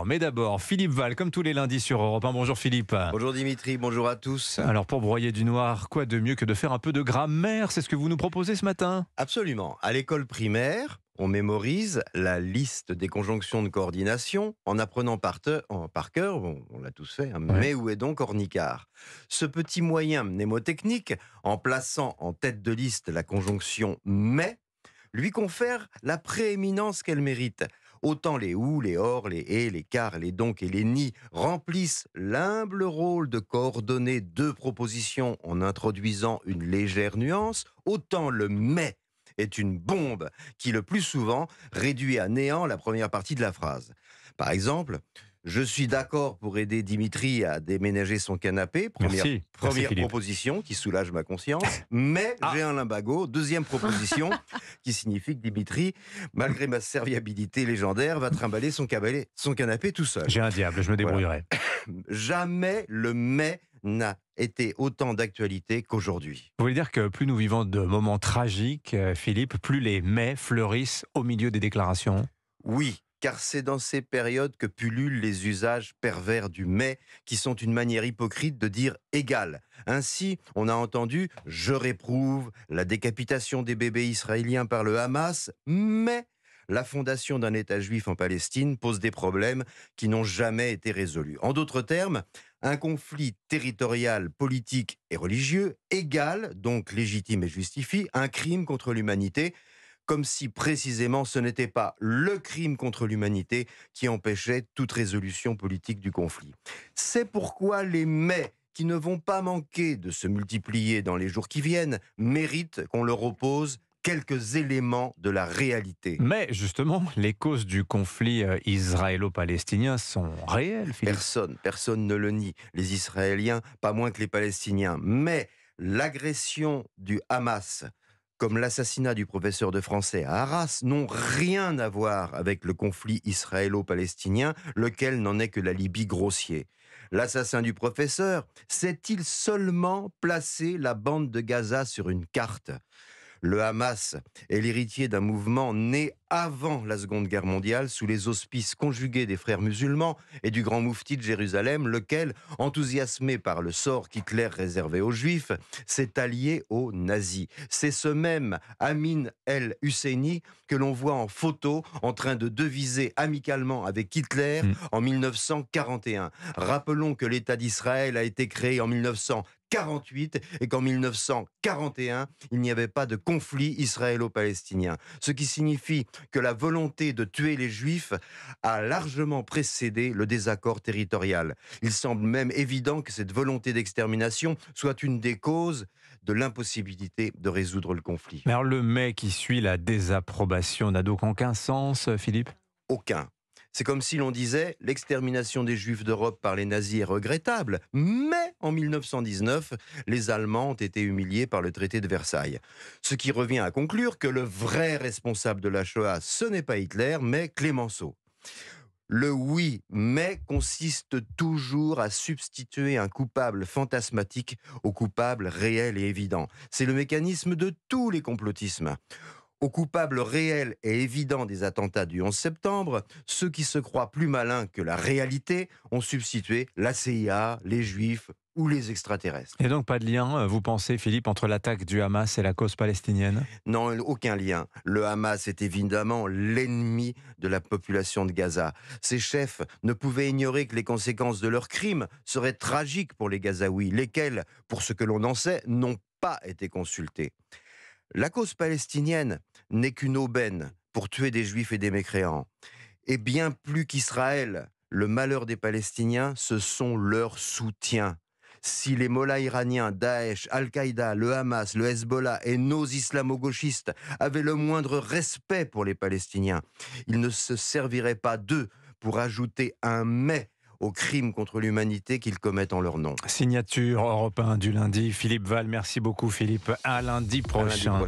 l'heure. Mais d'abord, Philippe Val, comme tous les lundis sur Europe 1. Bonjour Philippe. Bonjour Dimitri, bonjour à tous. Alors pour broyer du noir, quoi de mieux que de faire un peu de grammaire? C'est ce que vous nous proposez ce matin? Absolument. À l'école primaire, on mémorise la liste des conjonctions de coordination en apprenant par cœur, on l'a tous fait, hein, Ouais. mais où est donc Ornicart? Ce petit moyen mnémotechnique, en plaçant en tête de liste la conjonction mais, lui confère la prééminence qu'elle mérite. Autant les ou, les or, les et, les car, les donc et les ni remplissent l'humble rôle de coordonner deux propositions en introduisant une légère nuance, autant le mais est une bombe qui, le plus souvent, réduit à néant la première partie de la phrase. Par exemple, je suis d'accord pour aider Dimitri à déménager son canapé. Merci Première Philippe. proposition qui soulage ma conscience. Mais j'ai un limbago. Deuxième proposition qui signifie que Dimitri, malgré ma serviabilité légendaire, va trimballer son canapé tout seul. J'ai un diable, je me débrouillerai. Jamais le mais n'a été autant d'actualité qu'aujourd'hui. Vous voulez dire que plus nous vivons de moments tragiques, Philippe, plus les mais fleurissent au milieu des déclarations? Oui, car c'est dans ces périodes que pullulent les usages pervers du mais, qui sont une manière hypocrite de dire égal. Ainsi, on a entendu « je réprouve la décapitation des bébés israéliens par le Hamas, mais la fondation d'un État juif en Palestine pose des problèmes qui n'ont jamais été résolus ». En d'autres termes, un conflit territorial, politique et religieux égale, donc légitime et justifie, un crime contre l'humanité, comme si précisément ce n'était pas le crime contre l'humanité qui empêchait toute résolution politique du conflit. C'est pourquoi les mais, qui ne vont pas manquer de se multiplier dans les jours qui viennent, méritent qu'on leur oppose quelques éléments de la réalité. Mais justement, les causes du conflit israélo-palestinien sont réelles, Philippe. Personne ne le nie. Les Israéliens, pas moins que les Palestiniens. Mais l'agression du Hamas, comme l'assassinat du professeur de français à Arras, n'ont rien à voir avec le conflit israélo-palestinien, lequel n'en est que l'alibi grossier. L'assassin du professeur sait-il seulement placer la bande de Gaza sur une carte ? Le Hamas est l'héritier d'un mouvement né avant la Seconde Guerre mondiale sous les auspices conjugués des frères musulmans et du grand moufti de Jérusalem, lequel, enthousiasmé par le sort qu'Hitler réservait aux Juifs, s'est allié aux nazis. C'est ce même Amin el-Husseini que l'on voit en photo en train de deviser amicalement avec Hitler en 1941. Rappelons que l'État d'Israël a été créé en 1948 et qu'en 1941, il n'y avait pas de conflit israélo-palestinien. Ce qui signifie que la volonté de tuer les Juifs a largement précédé le désaccord territorial. Il semble même évident que cette volonté d'extermination soit une des causes de l'impossibilité de résoudre le conflit. Mais alors le mais qui suit la désapprobation n'a donc aucun sens, Philippe? Aucun. C'est comme si l'on disait « l'extermination des Juifs d'Europe par les nazis est regrettable », mais en 1919, les Allemands ont été humiliés par le traité de Versailles. Ce qui revient à conclure que le vrai responsable de la Shoah, ce n'est pas Hitler, mais Clémenceau. Le oui, mais consiste toujours à substituer un coupable fantasmatique au coupable réel et évident. C'est le mécanisme de tous les complotismes. Au coupable réel et évident des attentats du 11 septembre, ceux qui se croient plus malins que la réalité ont substitué la CIA, les Juifs ou les extraterrestres. Et donc pas de lien, vous pensez, Philippe, entre l'attaque du Hamas et la cause palestinienne? Non, aucun lien. Le Hamas est évidemment l'ennemi de la population de Gaza. Ses chefs ne pouvaient ignorer que les conséquences de leurs crimes seraient tragiques pour les Gazaouis, lesquels, pour ce que l'on en sait, n'ont pas été consultés. La cause palestinienne n'est qu'une aubaine pour tuer des Juifs et des mécréants. Et bien plus qu'Israël, le malheur des Palestiniens, ce sont leurs soutiens. Si les mollahs iraniens, Daesh, Al-Qaïda, le Hamas, le Hezbollah et nos islamo-gauchistes avaient le moindre respect pour les Palestiniens, ils ne se serviraient pas d'eux pour ajouter un « mais » aux crimes contre l'humanité qu'ils commettent en leur nom. Signature Europe 1 du lundi. Philippe Val, merci beaucoup Philippe. À lundi prochain.